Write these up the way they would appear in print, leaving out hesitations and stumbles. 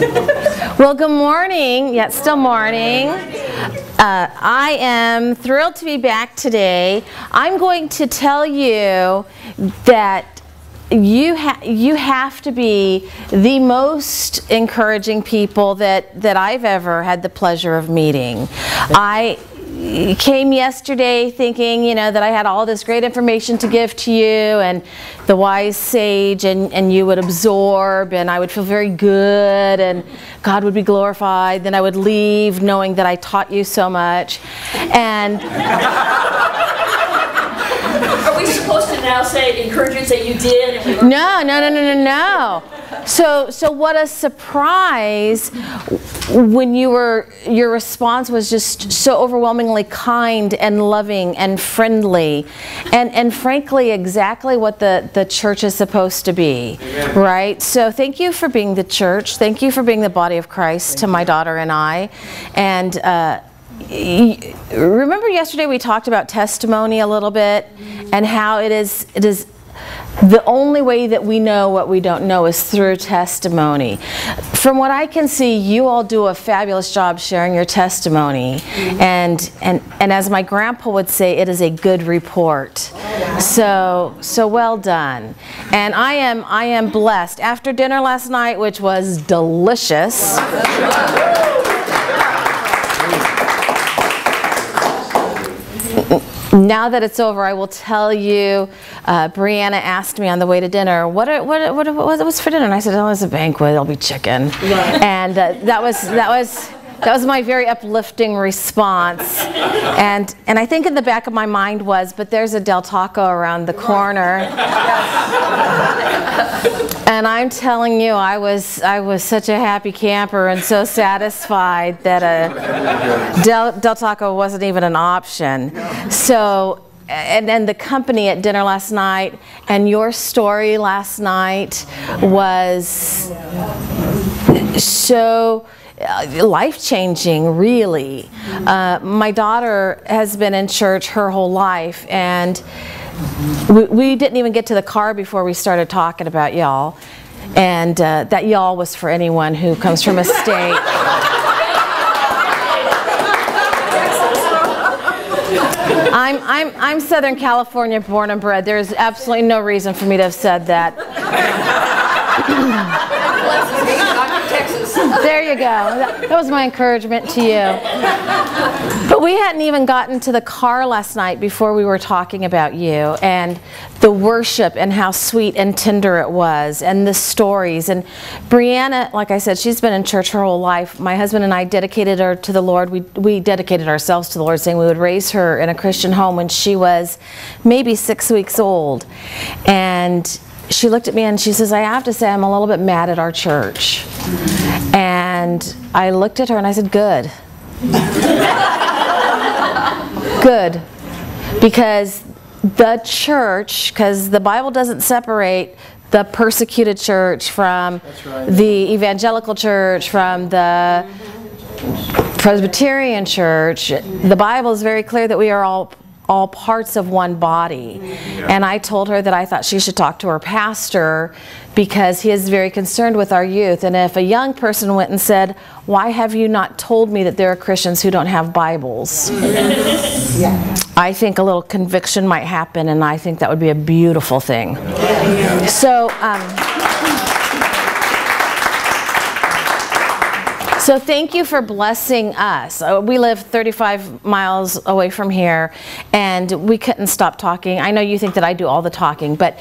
Well, good morning. Yeah, it's still morning. I am thrilled to be back today. I'm going to tell you that you have to be the most encouraging people that I've ever had the pleasure of meeting. I came yesterday thinking, you know, that I had all this great information to give to you and the wise sage, and you would absorb, and I would feel very good and God would be glorified. Then I would leave knowing that I taught you so much. And are we supposed to now say encouragement that you did? And we No. So what a surprise when your response was just so overwhelmingly kind and loving and friendly and frankly exactly what the church is supposed to be. Amen. Right? So thank you for being the church. Thank you for being the body of Christ to my daughter and I. And remember yesterday we talked about testimony a little bit and how it is the only way that we know what we don't know is through testimony. From what I can see, you all do a fabulous job sharing your testimony, and as my grandpa would say, it is a good report. So well done. And I am blessed. After dinner last night, which was delicious. Now that it's over, I will tell you, Brianna asked me on the way to dinner, what was for dinner? And I said, oh, it's a banquet, it'll be chicken. Right. And that was my very uplifting response. And I think in the back of my mind was, but there's a Del Taco around the corner. And I'm telling you, I was such a happy camper and so satisfied that a Del Taco wasn't even an option. So, and then the company at dinner last night and your story last night was so life-changing, really. My daughter has been in church her whole life, and we didn't even get to the car before we started talking about y'all, and that y'all was for anyone who comes from a state. I'm Southern California born and bred. There's absolutely no reason for me to have said that. There you go. That was my encouragement to you. But we hadn't even gotten to the car last night before we were talking about you and the worship and how sweet and tender it was and the stories. And Brianna, like I said, she's been in church her whole life. My husband and I dedicated her to the Lord. We dedicated ourselves to the Lord, saying we would raise her in a Christian home when she was maybe 6 weeks old. And she looked at me and she says, I have to say I'm a little bit mad at our church. And I looked at her and I said, good. Good. Because the church, because the Bible doesn't separate the persecuted church from the evangelical church, from the Presbyterian church. The Bible is very clear that we are all parts of one body. And I told her that I thought she should talk to her pastor because he is very concerned with our youth. And if a young person went and said, why have you not told me that there are Christians who don't have Bibles? I think a little conviction might happen, and I think that would be a beautiful thing. So thank you for blessing us. We live 35 miles away from here, and we couldn't stop talking. I know you think that I do all the talking, but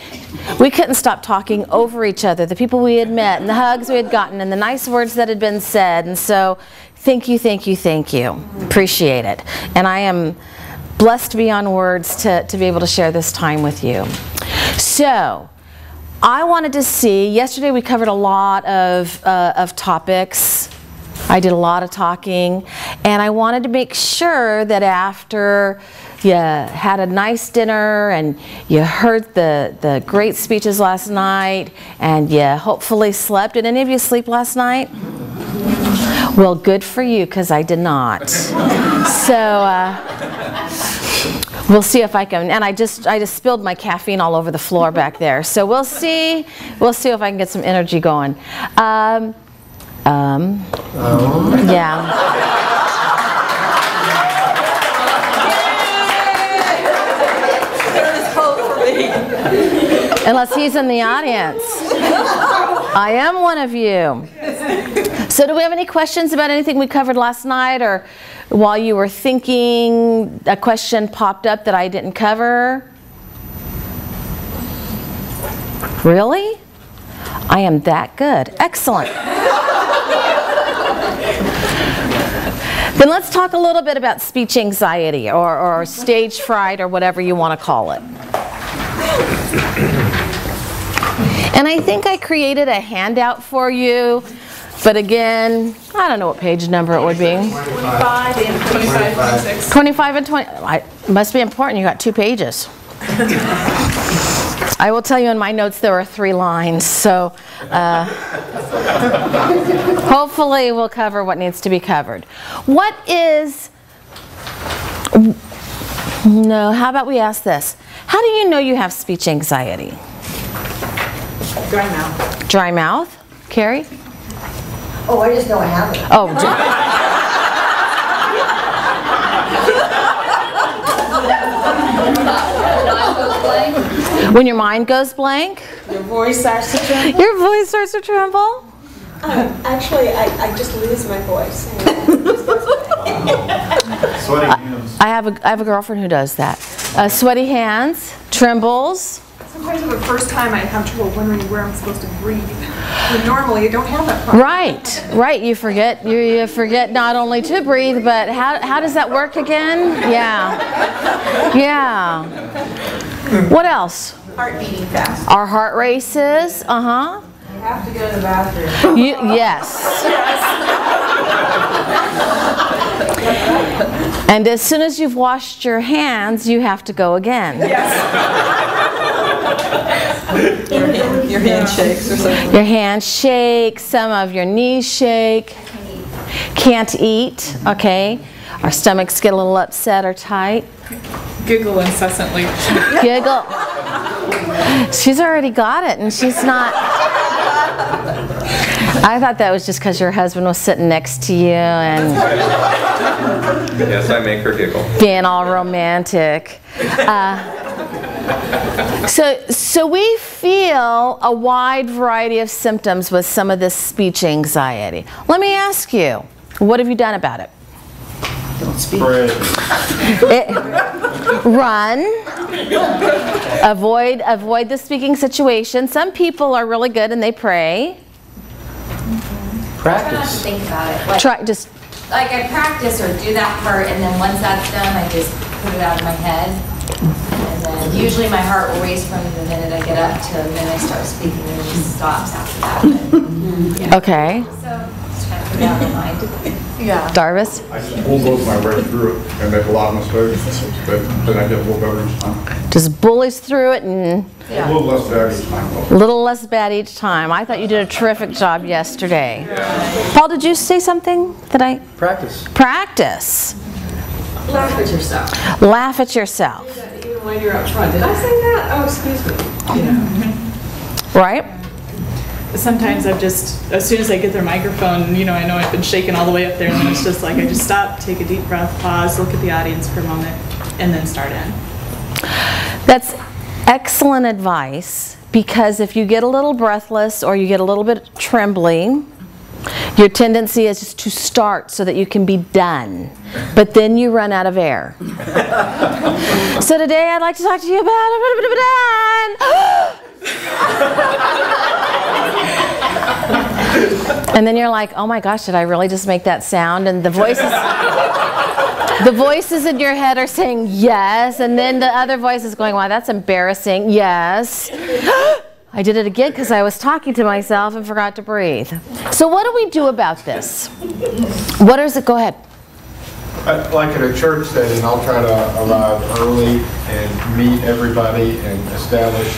we couldn't stop talking over each other, the people we had met, and the hugs we had gotten, and the nice words that had been said. And so thank you, thank you, thank you. Appreciate it. And I am blessed beyond words to be able to share this time with you. So I wanted to see, yesterday we covered a lot of topics. I did a lot of talking, and I wanted to make sure that after you had a nice dinner and you heard the great speeches last night and you hopefully slept. Did any of you sleep last night? Well, good for you, because I did not. So we'll see if I can. And I just spilled my caffeine all over the floor back there. So we'll see if I can get some energy going. Yeah. Unless he's in the audience. I am one of you. So do we have any questions about anything we covered last night, or while you were thinking a question popped up that I didn't cover? Really? I am that good. Excellent. Then let's talk a little bit about speech anxiety or stage fright or whatever you want to call it. And I think I created a handout for you, but again, I don't know what page number it would be. 25 and 25, 26. 25 and 20. It must be important. You got 2 pages. I will tell you in my notes there were 3 lines, so hopefully we'll cover what needs to be covered. What is, no, how about we ask this? How do you know you have speech anxiety? Dry mouth. Dry mouth? Carrie? Oh, I just know I have it. Oh, when your mind goes blank? Your voice starts to tremble? Your voice starts to tremble? Actually, I just lose my voice. Sweaty hands. I have a girlfriend who does that. Sweaty hands, trembles. Sometimes for the first time I have trouble wondering where I'm supposed to breathe. When normally you don't have that problem. Right. You forget not only to breathe, but how does that work again? Yeah. What else? Heart beating fast. Our heart races. Uh-huh. You have to go to the bathroom. Yes. And as soon as you've washed your hands, you have to go again. Your hand shakes or something. Your hand shakes, some of your knees shake. Can't eat, okay? Our stomachs get a little upset or tight. Giggle incessantly. Giggle. She's already got it, and she's not. I thought that was just because your husband was sitting next to you and Yes, I make her giggle. being all romantic. So we feel a wide variety of symptoms with some of this speech anxiety. Let me ask you, what have you done about it? Pray. Run. Avoid the speaking situation. Some people are really good and they pray. I don't have to think about it. Like, like I practice or do that part, and then once that's done, I just put it out of my head. And then usually my heart will race from the minute I get up to the minute I start speaking, and it just stops after that. But, yeah. Okay. So just trying to put it out of my mind. Yeah. Darvis? I bulldoze my way through it and make a lot of mistakes, but then I get a little better each time. Just bullies through it and A little less bad each time. a little less bad each time. I thought you did a terrific job yesterday. Paul, did you say something that I... Practice. Practice. Laugh at yourself. Laugh at yourself. Even when you're up front. Did I say that? Oh, excuse me. Right? Sometimes I've just, as soon as I get their microphone, you know, I know I've been shaking all the way up there, and then it's just like I just stop, take a deep breath, pause, look at the audience for a moment, and then start in. That's excellent advice, because if you get a little breathless or you get a little bit trembly, your tendency is just to start so that you can be done, but then you run out of air. So today I'd like to talk to you about and then you're like, oh my gosh, did I really just make that sound? And the voices in your head are saying yes, and then the other voice is going, wow, that's embarrassing. Yes. I did it again because I was talking to myself and forgot to breathe. So what do we do about this? What is it? Go ahead. Like at a church setting, I'll try to arrive early and meet everybody and establish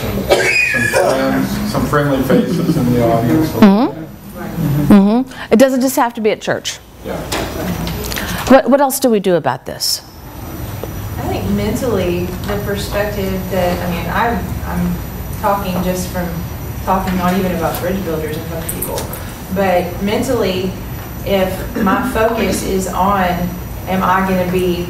some friendly faces in the audience. It doesn't just have to be at church. Yeah. What else do we do about this? I think mentally, the perspective that, I mean, I'm talking just from talking not even about bridge builders in front of people, But mentally, if my focus is on, am I going to be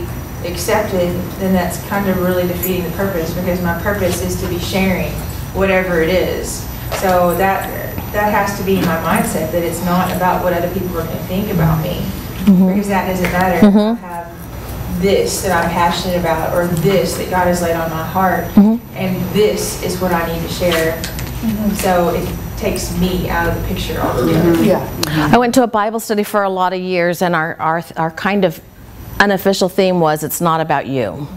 accepted, then that's kind of really defeating the purpose, because my purpose is to be sharing whatever it is. So that has to be my mindset, that it's not about what other people are going to think about me, because that doesn't matter. If I have this that I'm passionate about, or this that God has laid on my heart, and this is what I need to share. So it takes me out of the picture altogether. I went to a Bible study for a lot of years, and our kind of unofficial theme was, it's not about you.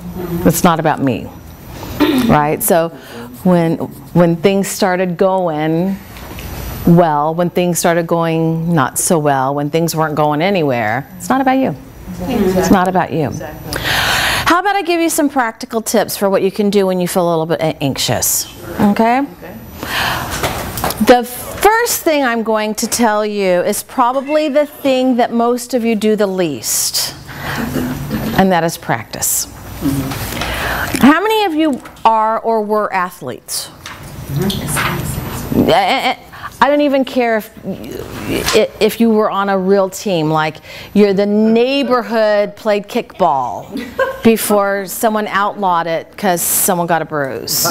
It's not about me. Right? So when things started going well, when things started going not so well, when things weren't going anywhere, it's not about you. It's not about you. How about I give you some practical tips for what you can do when you feel a little bit anxious? Okay? The first thing I'm going to tell you is probably the thing that most of you do the least, and that is practice. How many of you are or were athletes? I don't even care if you were on a real team, like the neighborhood played kickball before someone outlawed it because someone got a bruise.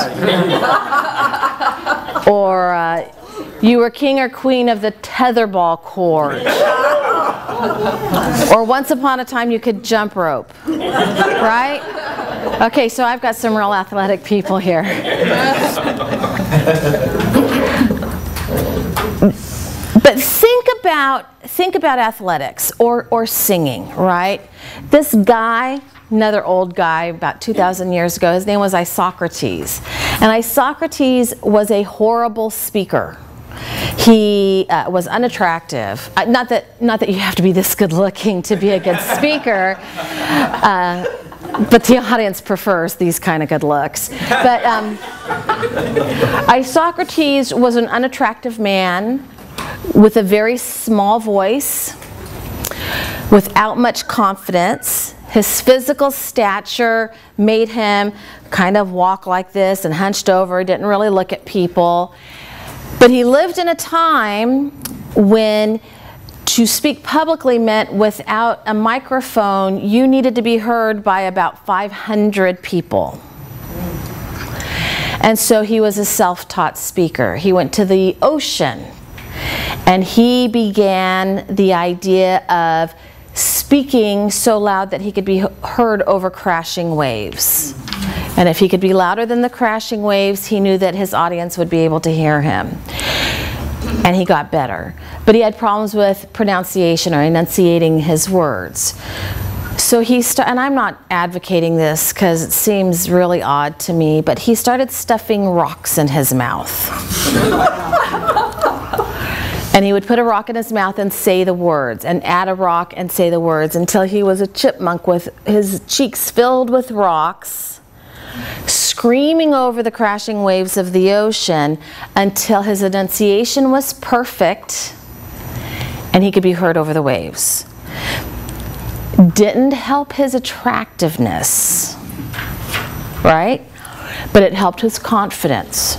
Or you were king or queen of the tetherball court. Or once upon a time you could jump rope, right? Okay, so I've got some real athletic people here. But think about athletics or singing, right? This guy, another old guy, about 2,000 years ago, his name was Isocrates. And Isocrates was a horrible speaker. He was unattractive. Not that you have to be this good looking to be a good speaker, but the audience prefers these kind of good looks. But Isocrates was an unattractive man with a very small voice, without much confidence. His physical stature made him kind of walk like this and hunched over, didn't really look at people. But he lived in a time when to speak publicly meant without a microphone, you needed to be heard by about 500 people. And so he was a self-taught speaker. He went to the ocean and he began the idea of speaking so loud that he could be heard over crashing waves. And if he could be louder than the crashing waves, he knew that his audience would be able to hear him. And he got better. But he had problems with pronunciation or enunciating his words. So and I'm not advocating this because it seems really odd to me, but he started stuffing rocks in his mouth. And he would put a rock in his mouth and say the words, and add a rock and say the words, until he was a chipmunk with his cheeks filled with rocks, screaming over the crashing waves of the ocean until his enunciation was perfect and he could be heard over the waves. Didn't help his attractiveness, right? But it helped his confidence.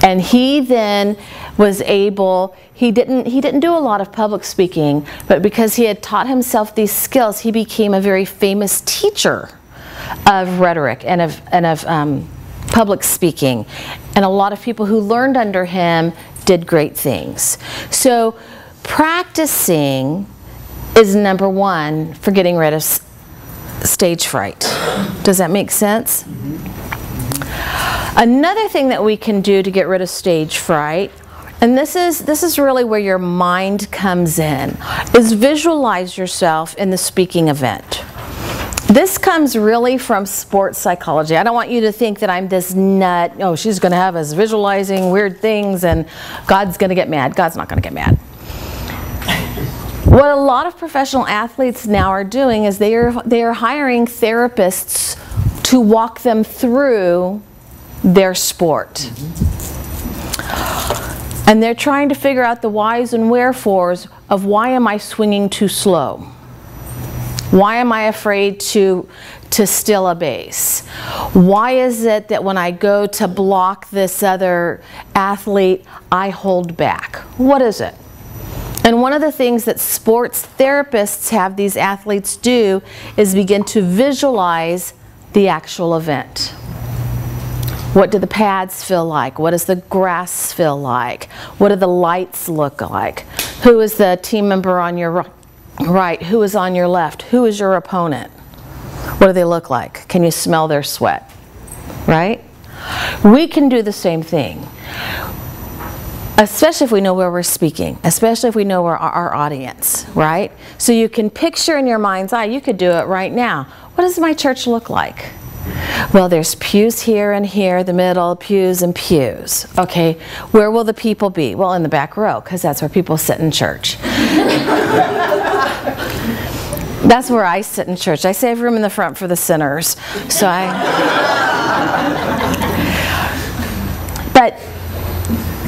And he then was able, he didn't do a lot of public speaking, but because he had taught himself these skills, he became a very famous teacher of rhetoric and of public speaking. And a lot of people who learned under him did great things. So practicing is number one for getting rid of stage fright. Does that make sense? Another thing that we can do to get rid of stage fright, and this is really where your mind comes in, is visualize yourself in the speaking event. This comes really from sports psychology. I don't want you to think that I'm this nut, oh, she's going to have us visualizing weird things and God's going to get mad. God's not going to get mad. What a lot of professional athletes now are doing is they are hiring therapists to walk them through their sport. And they're trying to figure out the whys and wherefores of why am I swinging too slow? Why am I afraid to steal a base? Why is it that when I go to block this other athlete, I hold back? What is it? And one of the things that sports therapists have these athletes do is begin to visualize the actual event. What do the pads feel like? What does the grass feel like? What do the lights look like? Who is the team member on your right? Who is on your left? Who is your opponent? What do they look like? Can you smell their sweat? Right? We can do the same thing. Especially if we know where we're speaking, especially if we know our audience, right? So you can picture in your mind's eye, you could do it right now. What does my church look like? Well, there's pews here and here, the middle, pews and pews. Okay, where will the people be? Well, in the back row, because that's where people sit in church. That's where I sit in church. I save room in the front for the sinners. So but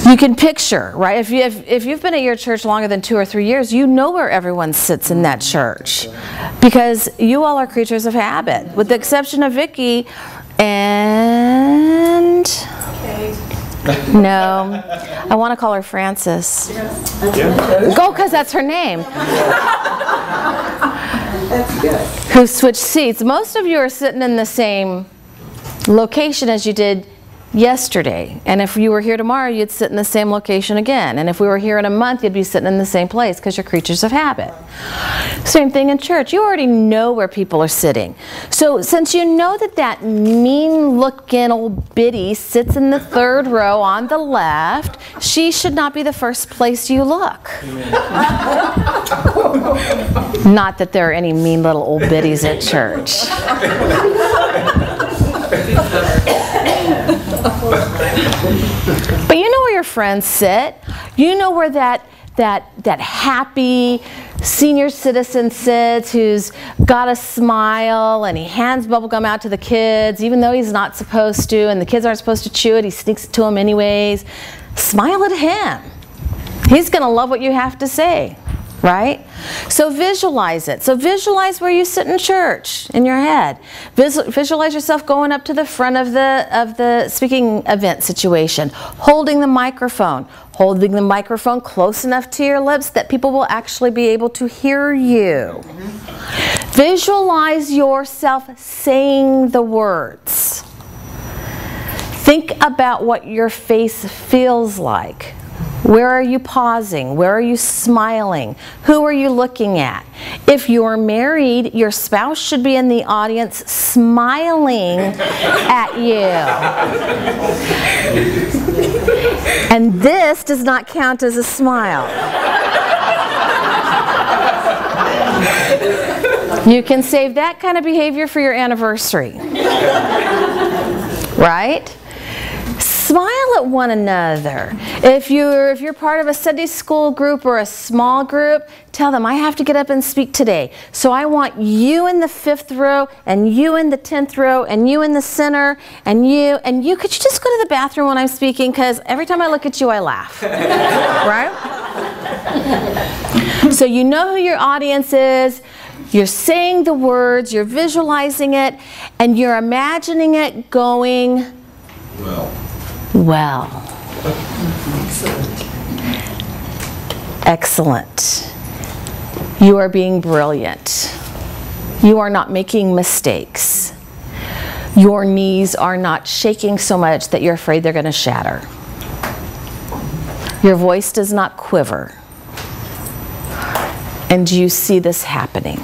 you can picture, right? If you've been at your church longer than 2 or 3 years, you know where everyone sits in that church, because you all are creatures of habit, with the exception of Vicky and no, I want to call her Frances. Go, because that's her name. That's good. Who switched seats. Most of you are sitting in the same location as you did yesterday, and if you were here tomorrow, you'd sit in the same location again, and if we were here in a month, you'd be sitting in the same place, because you're creatures of habit. Same thing in church. You already know where people are sitting. So since you know that that mean looking old biddy sits in the 3rd row on the left, she should not be the first place you look. Not that there are any mean little old biddies at church. But you know where your friends sit. You know where that happy senior citizen sits who's got a smile and he hands bubblegum out to the kids even though he's not supposed to, and the kids aren't supposed to chew it. He sneaks it to them anyways. Smile at him. He's going to love what you have to say. Right? So visualize it. So visualize where you sit in church in your head. Visualize yourself going up to the front of the speaking event situation, holding the microphone close enough to your lips that people will actually be able to hear you. Visualize yourself saying the words. Think about what your face feels like. Where are you pausing? Where are you smiling? Who are you looking at? If you're married, your spouse should be in the audience smiling at you. And this does not count as a smile. You can save that kind of behavior for your anniversary. Right? Smile at one another. If you're part of a Sunday school group or a small group, tell them, I have to get up and speak today. So I want you in the 5th row, and you in the 10th row, and you in the center, and you. Could you just go to the bathroom when I'm speaking? Because every time I look at you, I laugh. Right? So you know who your audience is. You're saying the words, you're visualizing it, and you're imagining it going well. Excellent. You are being brilliant. You are not making mistakes. Your knees are not shaking so much that you're afraid they're going to shatter. Your voice does not quiver. And you see this happening.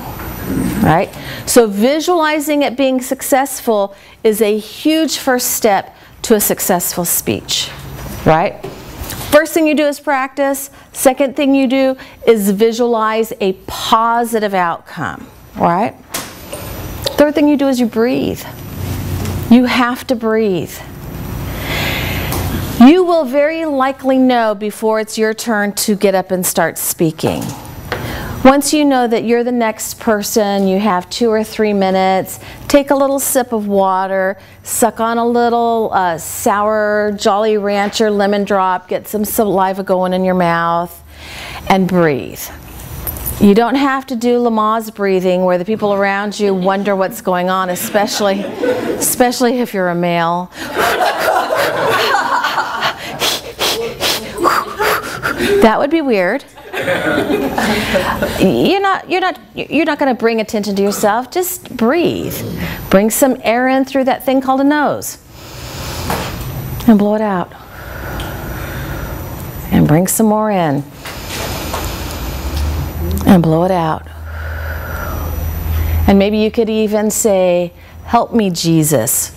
Right? So visualizing it being successful is a huge first step to a successful speech, right? First thing you do is practice. Second thing you do is visualize a positive outcome, right? Third thing you do is you breathe. You have to breathe. You will very likely know before it's your turn to get up and start speaking. Once you know that you're the next person, you have 2 or 3 minutes, take a little sip of water, suck on a little sour Jolly Rancher lemon drop, get some saliva going in your mouth, and breathe. You don't have to do Lamaze breathing where the people around you wonder what's going on, especially if you're a male. That would be weird. You're not going to bring attention to yourself. Just breathe. Bring some air in through that thing called a nose. And blow it out. And bring some more in. And blow it out. And maybe you could even say, "Help me, Jesus.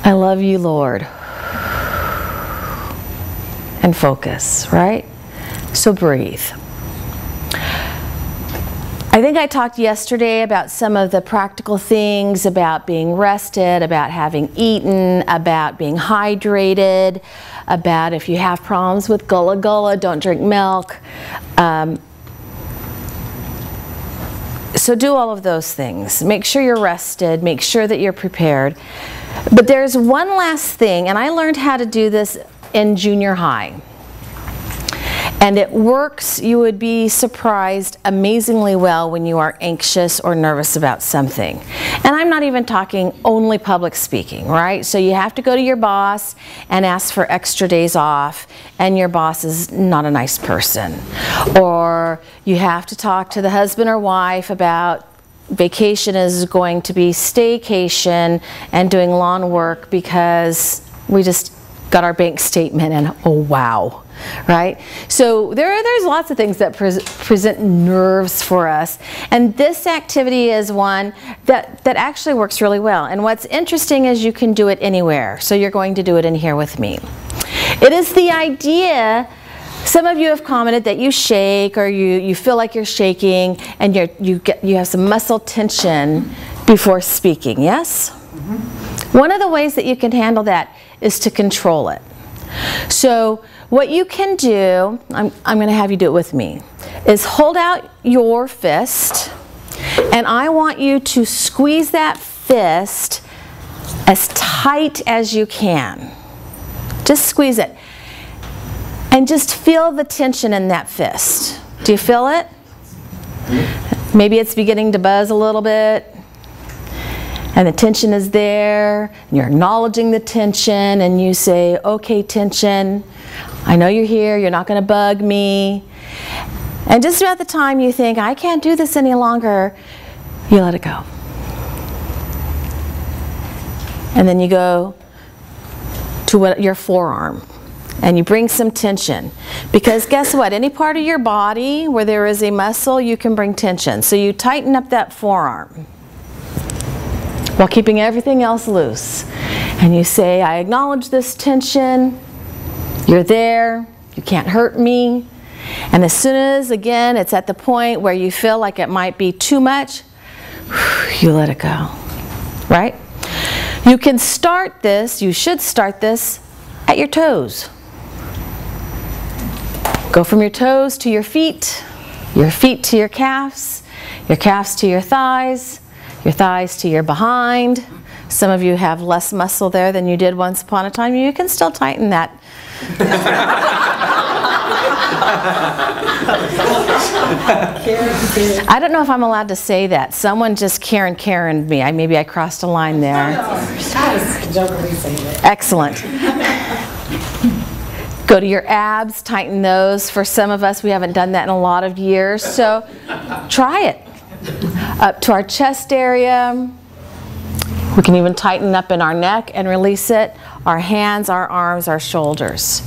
I love you, Lord." And focus, right? So breathe. I think I talked yesterday about some of the practical things about being rested, about having eaten, about being hydrated, about if you have problems with gullah gullah, don't drink milk. So do all of those things. Make sure you're rested. Make sure that you're prepared. But there's one last thing, and I learned how to do this in junior high. And it works, you would be surprised, amazingly well when you are anxious or nervous about something. And I'm not even talking only public speaking, right? So you have to go to your boss and ask for extra days off, and your boss is not a nice person. Or you have to talk to the husband or wife about vacation is going to be staycation and doing lawn work because we just got our bank statement and oh wow, right? So there's lots of things that present nerves for us, and this activity is one that actually works really well. And what's interesting is you can do it anywhere. So you're going to do it in here with me. It is the idea, some of you have commented that you shake or you feel like you're shaking and you have some muscle tension before speaking, yes? One of the ways that you can handle that is to control it. So what you can do, I'm going to have you do it with me, is hold out your fist, and I want you to squeeze that fist as tight as you can. Just squeeze it. And just feel the tension in that fist. Do you feel it? Maybe it's beginning to buzz a little bit. And the tension is there, and you're acknowledging the tension, and you say, "Okay, tension, I know you're here, you're not going to bug me." And just about the time you think, "I can't do this any longer," you let it go. And then you go to your forearm, and you bring some tension. Because guess what? Any part of your body where there is a muscle, you can bring tension. So you tighten up that forearm, while keeping everything else loose. And you say, "I acknowledge this tension. You're there. You can't hurt me." And as soon as, again, it's at the point where you feel like it might be too much, you let it go, right? You can start this, you should start this at your toes. Go from your toes to your feet to your calves to your thighs to your behind. Some of you have less muscle there than you did once upon a time. You can still tighten that. I don't know if I'm allowed to say that. Someone just Karen'd me. Maybe I crossed a line there. Excellent. Go to your abs, tighten those. For some of us, we haven't done that in a lot of years, so try it. Up to our chest area. We can even tighten up in our neck and release it. Our hands, our arms, our shoulders.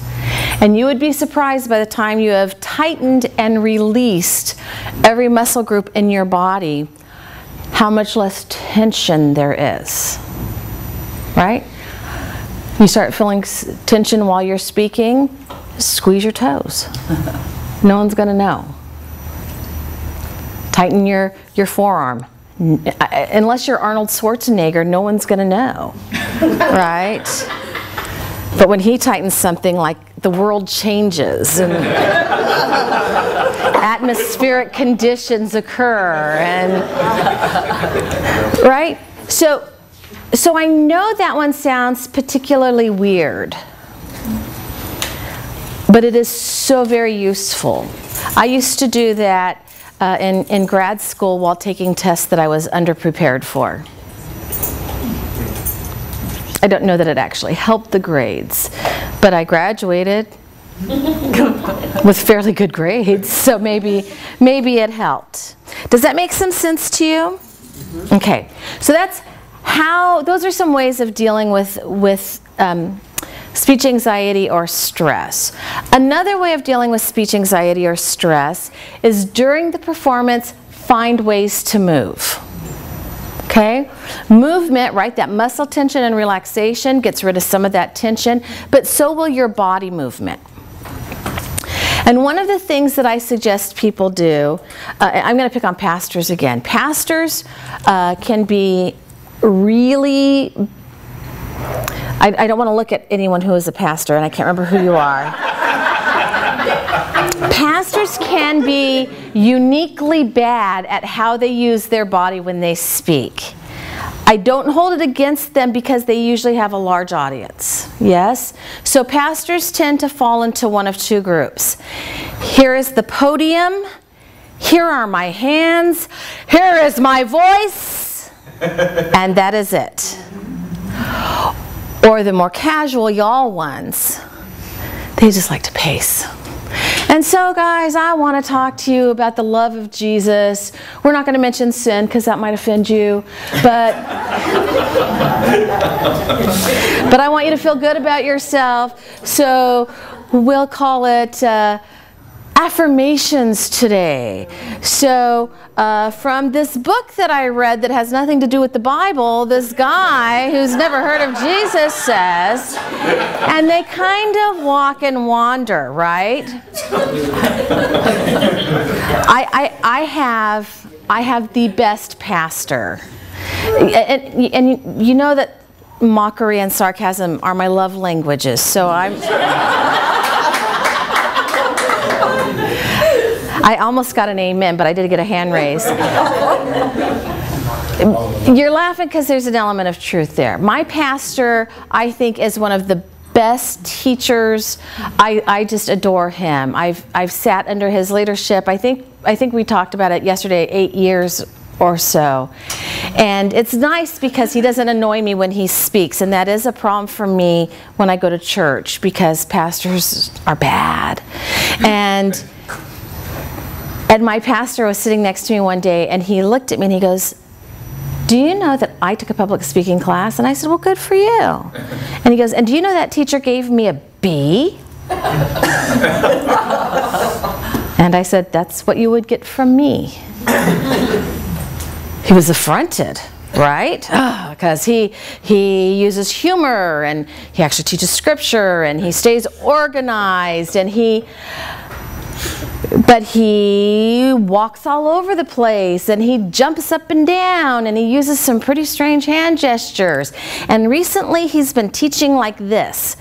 And you would be surprised by the time you have tightened and released every muscle group in your body, how much less tension there is, right? You start feeling tension while you're speaking, squeeze your toes. No one's going to know. Tighten your forearm. Unless you're Arnold Schwarzenegger, no one's going to know, right? But when he tightens something, like the world changes and atmospheric conditions occur, and right? So I know that one sounds particularly weird, but it is so very useful. I used to do that in grad school while taking tests that I was underprepared for. I don't know that it actually helped the grades, but I graduated with fairly good grades, so maybe it helped. Does that make some sense to you? Okay, so those are some ways of dealing with speech anxiety or stress. Another way of dealing with speech anxiety or stress is during the performance, find ways to move. Okay? Movement, right, that muscle tension and relaxation gets rid of some of that tension, but so will your body movement. And one of the things that I suggest people do, I'm going to pick on pastors again. Pastors can be really, I don't want to look at anyone who is a pastor, and I can't remember who you are. Pastors can be uniquely bad at how they use their body when they speak. I don't hold it against them because they usually have a large audience. Yes? So pastors tend to fall into one of two groups. Here is the podium. Here are my hands. Here is my voice. And that is it. Or the more casual y'all ones. They just like to pace. And so guys, I want to talk to you about the love of Jesus. We're not going to mention sin because that might offend you, but I want you to feel good about yourself. So we'll call it affirmations today. So from this book that I read that has nothing to do with the Bible, this guy who's never heard of Jesus says, and they kind of walk and wander, right? I have the best pastor. And you know that mockery and sarcasm are my love languages, so I almost got an amen, but I did get a hand raise. You're laughing because there's an element of truth there. My pastor, I think, is one of the best teachers. I just adore him. I've sat under his leadership. I think we talked about it yesterday, 8 years or so. And it's nice because he doesn't annoy me when he speaks, and that is a problem for me when I go to church because pastors are bad. And my pastor was sitting next to me one day, and he looked at me and he goes, "Do you know that I took a public speaking class?" And I said, "Well, good for you." And he goes, "And do you know that teacher gave me a B?" And I said, "That's what you would get from me." He was affronted, right? Because he uses humor, and he actually teaches scripture, and he stays organized, and but he walks all over the place, and he jumps up and down, and he uses some pretty strange hand gestures. And recently he's been teaching like this.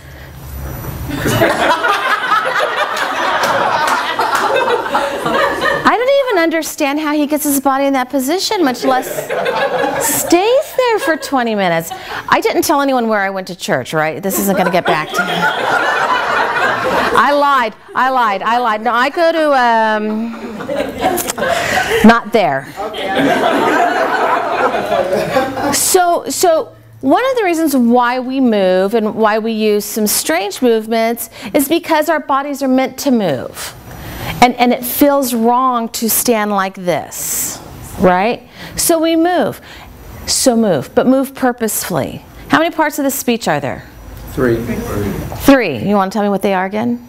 I don't even understand how he gets his body in that position, much less stays there for 20 minutes. I didn't tell anyone where I went to church, right? This isn't going to get back to me. I lied. No, I go to, not there. So one of the reasons why we move and why we use some strange movements is because our bodies are meant to move. And it feels wrong to stand like this, right? So we move. So move, but move purposefully. How many parts of the speech are there? 3. 3. You want to tell me what they are again?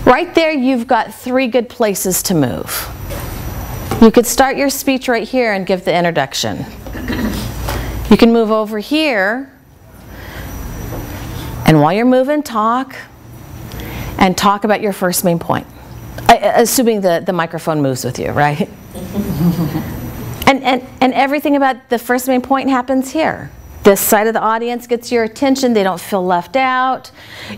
Right there, you've got 3 good places to move. You could start your speech right here and give the introduction. You can move over here, and while you're moving, talk about your first main point. Assuming the microphone moves with you, right? And everything about the first main point happens here. This side of the audience gets your attention. They don't feel left out.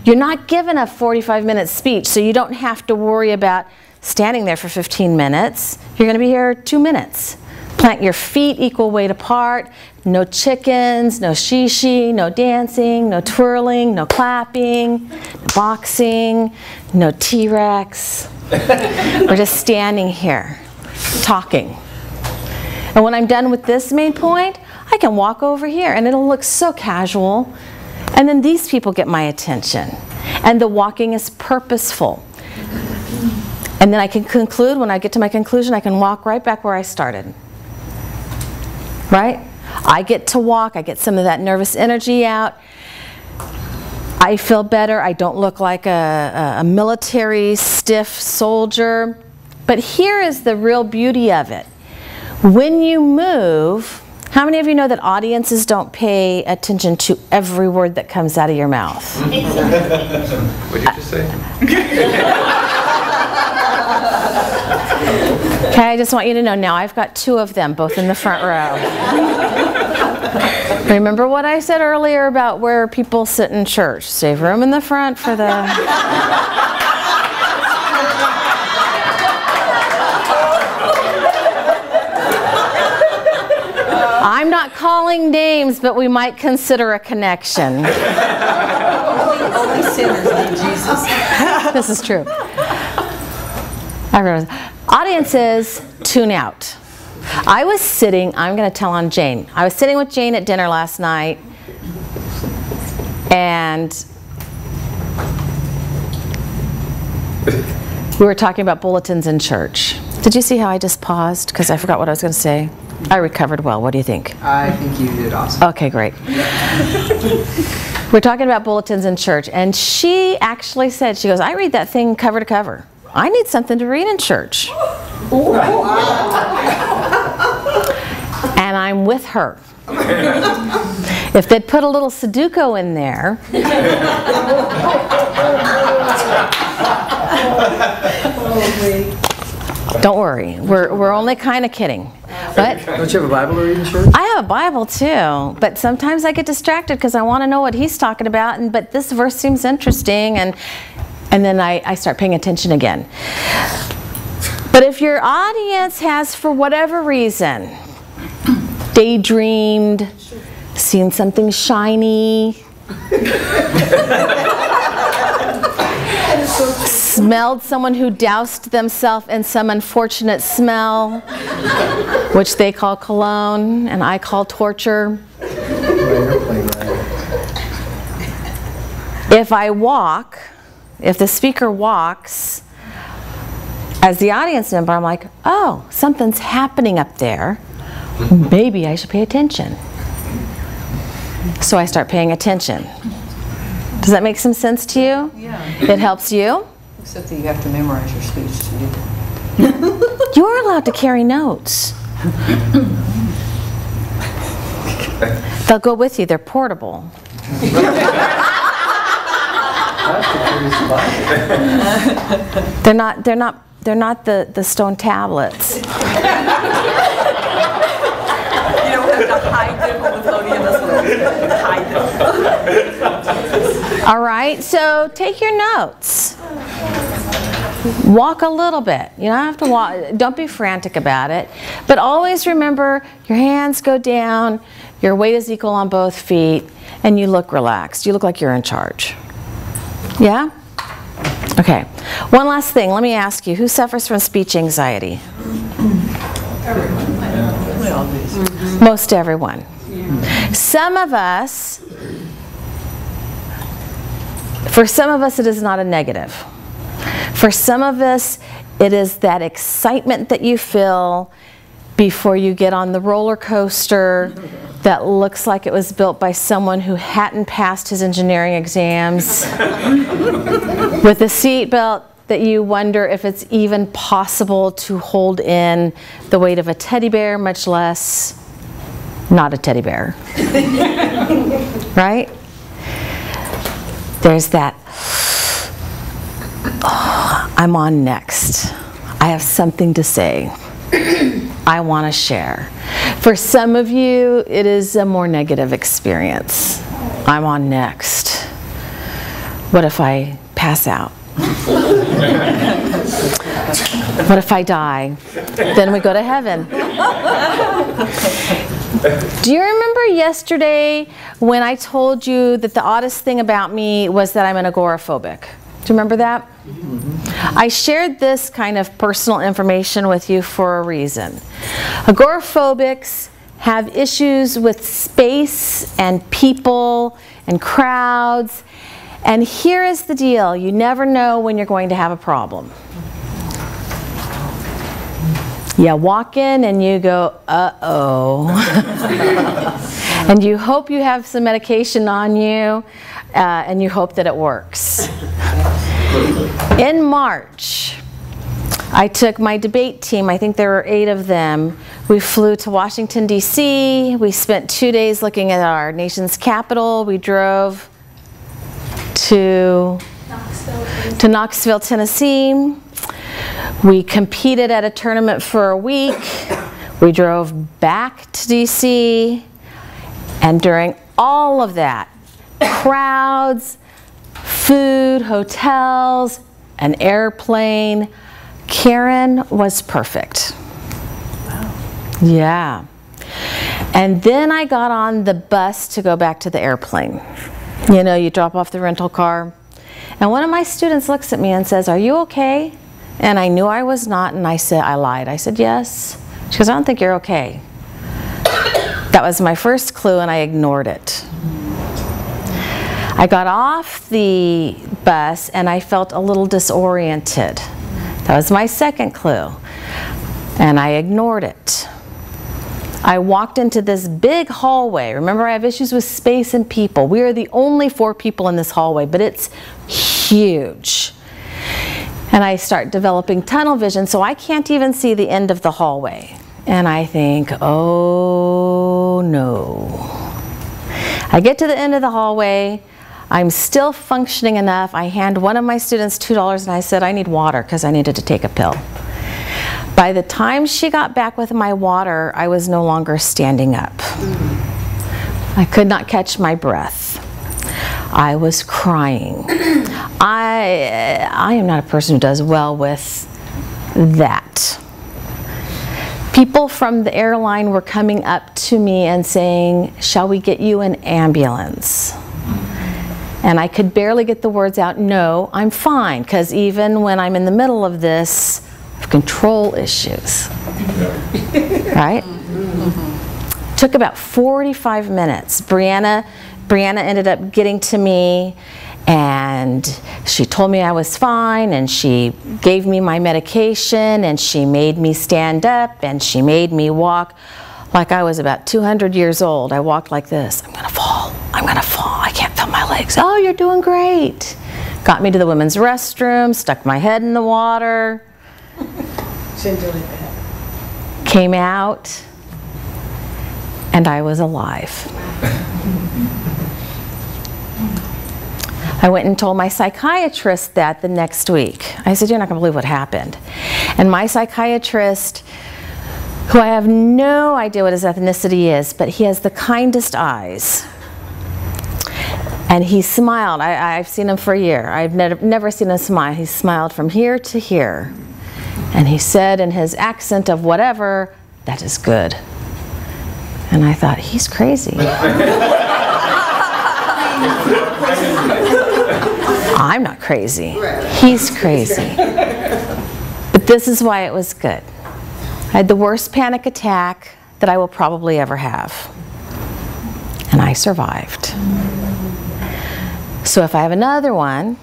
You're not given a 45-minute speech, so you don't have to worry about standing there for 15 minutes. You're going to be here 2 minutes. Plant your feet equal weight apart. No chickens, no shishi, no dancing, no twirling, no clapping, no boxing, no T-Rex. We're just standing here, talking. And when I'm done with this main point, I can walk over here, and it'll look so casual. And then these people get my attention. And the walking is purposeful. And then I can conclude, when I get to my conclusion, I can walk right back where I started. Right? I get to walk, I get some of that nervous energy out. I feel better, I don't look like a military stiff soldier. But here is the real beauty of it. When you move, how many of you know that audiences don't pay attention to every word that comes out of your mouth? What did you just say? Okay, I just want you to know now I've got 2 of them, both in the front row. Remember what I said earlier about where people sit in church? Save room in the front for the... I'm not calling names, but we might consider a connection. Only sinners need Jesus. This is true. I remember. Audiences, tune out. I was sitting, I'm going to tell on Jane. I was sitting with Jane at dinner last night, and we were talking about bulletins in church. Did you see how I just paused? Because I forgot what I was going to say. I recovered well. What do you think? I think you did awesome. Okay, great. We're talking about bulletins in church, and she actually said, she goes, I read that thing cover to cover. I need something to read in church. And I'm with her. If they'd put a little Sudoku in there. Don't worry, we're only kind of kidding. But Don't you have a Bible to read in church? I have a Bible too, but sometimes I get distracted because I want to know what he's talking about, but this verse seems interesting, and then I start paying attention again. But if your audience has, for whatever reason, daydreamed, seen something shiny, smelled someone who doused themselves in some unfortunate smell, which they call cologne and I call torture. If I walk, if the speaker walks, as the audience member, I'm like, oh, something's happening up there. Maybe I should pay attention. So I start paying attention. Does that make some sense to you? Yeah. It helps you? Except that you have to memorize your speech to do that. You are allowed to carry notes. They'll go with you. They're portable. They're not the stone tablets. You don't have to hide them on the podium. Hide them. All right, so take your notes. Walk a little bit. You don't have to walk. Don't be frantic about it. But always remember, your hands go down, your weight is equal on both feet, and you look relaxed. You look like you're in charge. Yeah? Okay. One last thing. Let me ask you, who suffers from speech anxiety? Everyone. Most everyone. Some of us, for some of us it is not a negative. For some of us it is that excitement that you feel before you get on the roller coaster that looks like it was built by someone who hadn't passed his engineering exams, with a seat belt that you wonder if it's even possible to hold in the weight of a teddy bear, much less not a teddy bear. Right? There's that, oh, I'm on next. I have something to say. I want to share. For some of you, it is a more negative experience. I'm on next. What if I pass out? What if I die? Then we go to heaven. Do you remember yesterday when I told you that the oddest thing about me was that I'm an agoraphobic? Do you remember that? I shared this kind of personal information with you for a reason. Agoraphobics have issues with space and people and crowds. And here is the deal. You never know when you're going to have a problem. You walk in and you go, uh-oh. And you hope you have some medication on you, and you hope that it works. In March, I took my debate team, I think there were 8 of them. We flew to Washington, D.C. We spent 2 days looking at our nation's capital. We drove to Knoxville, Tennessee. We competed at a tournament for a week. We drove back to D.C. And during all of that, crowds, food, hotels, an airplane, Karen was perfect. Wow. Yeah. And then I got on the bus to go back to the airplane. You know, you drop off the rental car. And one of my students looks at me and says, "Are you okay?" And I knew I was not, and I lied. I said, "Yes." She goes, "I don't think you're okay." That was my first clue, and I ignored it. I got off the bus, and I felt a little disoriented. That was my second clue, and I ignored it. I walked into this big hallway. Remember, I have issues with space and people. We are the only 4 people in this hallway, but it's huge. And I start developing tunnel vision, so I can't even see the end of the hallway. And I think, oh no. I get to the end of the hallway. I'm still functioning enough. I hand one of my students $2 and I said, "I need water," because I needed to take a pill. By the time she got back with my water, I was no longer standing up. I could not catch my breath. I was crying. I am not a person who does well with that. People from the airline were coming up to me and saying, "Shall we get you an ambulance?" And I could barely get the words out, "No, I'm fine," because even when I'm in the middle of this, I have control issues. Right? Took about 45 minutes. Brianna ended up getting to me, and she told me I was fine, and she gave me my medication, and she made me stand up, and she made me walk like I was about 200 years old. I walked like this. "I'm gonna fall. I'm gonna fall. I can't feel my legs." "Oh, you're doing great." Got me to the women's restroom, stuck my head in the water. Shouldn't do like that. Came out, and I was alive. I went and told my psychiatrist that the next week. I said, "You're not going to believe what happened." And my psychiatrist, who I have no idea what his ethnicity is, but he has the kindest eyes. And he smiled. I've seen him for a year. I've never seen him smile. He smiled from here to here. And he said in his accent of whatever, "That is good." And I thought, he's crazy. I'm not crazy. He's crazy. But this is why it was good. I had the worst panic attack that I will probably ever have. And I survived. So if I have another one,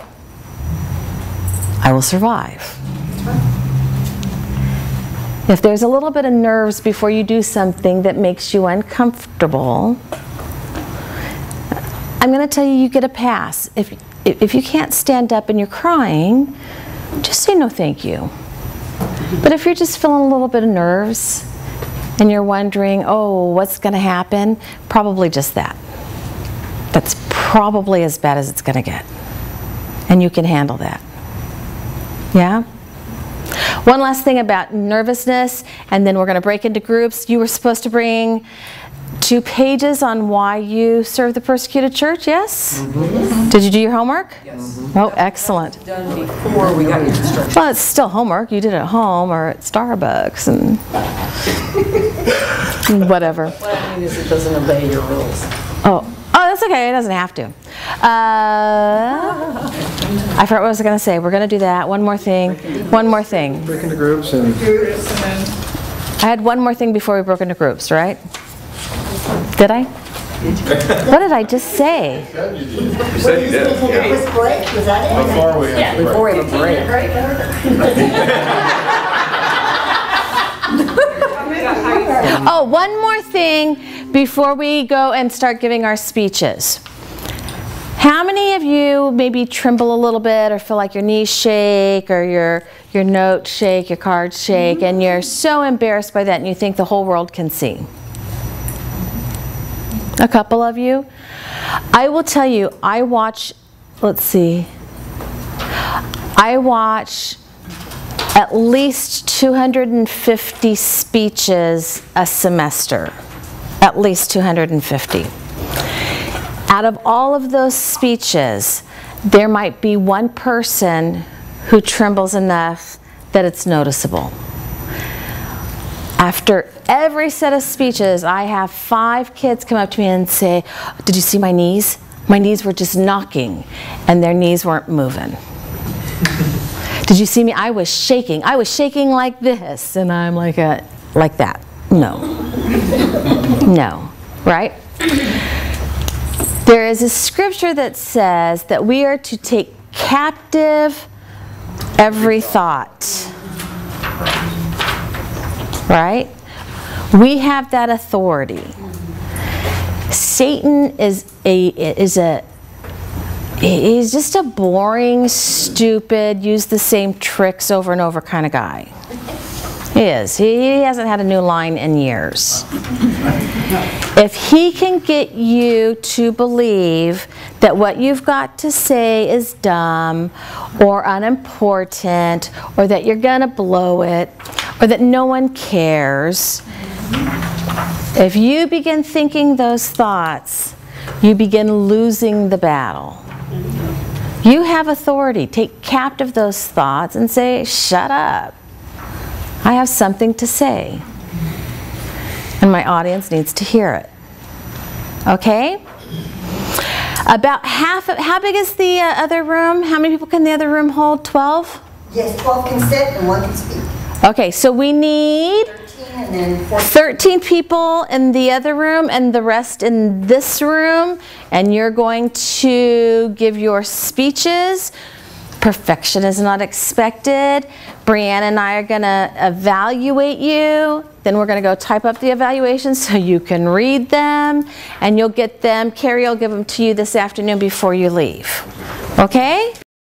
I will survive. If there's a little bit of nerves before you do something that makes you uncomfortable, I'm going to tell you, you get a pass. If you can't stand up and you're crying, just say no thank you. But if you're just feeling a little bit of nerves and you're wondering, oh, what's going to happen? Probably just that. That's probably as bad as it's going to get. And you can handle that. Yeah? One last thing about nervousness, and then we're going to break into groups. You were supposed to bring 2 pages on why you serve the persecuted church, yes? Mm-hmm. Did you do your homework? Yes. Oh, excellent. Done before we got your instructions. Well, it's still homework. You did it at home or at Starbucks and whatever. What I mean is it doesn't obey your rules. Oh, that's okay. It doesn't have to. I forgot what I was going to say. We're going to do that. One more thing. One more thing. Break into groups and... I had one more thing before we broke into groups, right? Did I? What did I just say? You said you did. It was break, was that it? Before we have the Before break. we have a break. Oh, one more thing before we go and start giving our speeches. How many of you maybe tremble a little bit or feel like your knees shake or your notes shake, your cards shake, and you're so embarrassed by that and you think the whole world can see? A couple of you. I will tell you, I watch at least 250 speeches a semester. At least 250. Out of all of those speeches, there might be one person who trembles enough that it's noticeable. After every set of speeches, I have 5 kids come up to me and say, "Did you see my knees? My knees were just knocking, and their knees weren't moving. Did you see me? I was shaking. I was shaking like this." And I'm like that. No. No. Right? There is a scripture that says that we are to take captive every thought. Right? We have that authority. Satan is he's just a boring, stupid, use the same tricks over and over kind of guy. He is. He hasn't had a new line in years. If he can get you to believe that what you've got to say is dumb or unimportant or that you're going to blow it or that no one cares, if you begin thinking those thoughts, you begin losing the battle. You have authority. Take captive those thoughts and say, "Shut up. I have something to say. And my audience needs to hear it." Okay? About half of, how big is the other room? How many people can the other room hold? 12? Yes, 12 can sit and 1 can speak. Okay, so we need 13 and then 14. 13 people in the other room and the rest in this room, and you're going to give your speeches. Perfection is not expected. Brianna and I are going to evaluate you. Then we're going to go type up the evaluations so you can read them, and you'll get them. Carrie will give them to you this afternoon before you leave. Okay?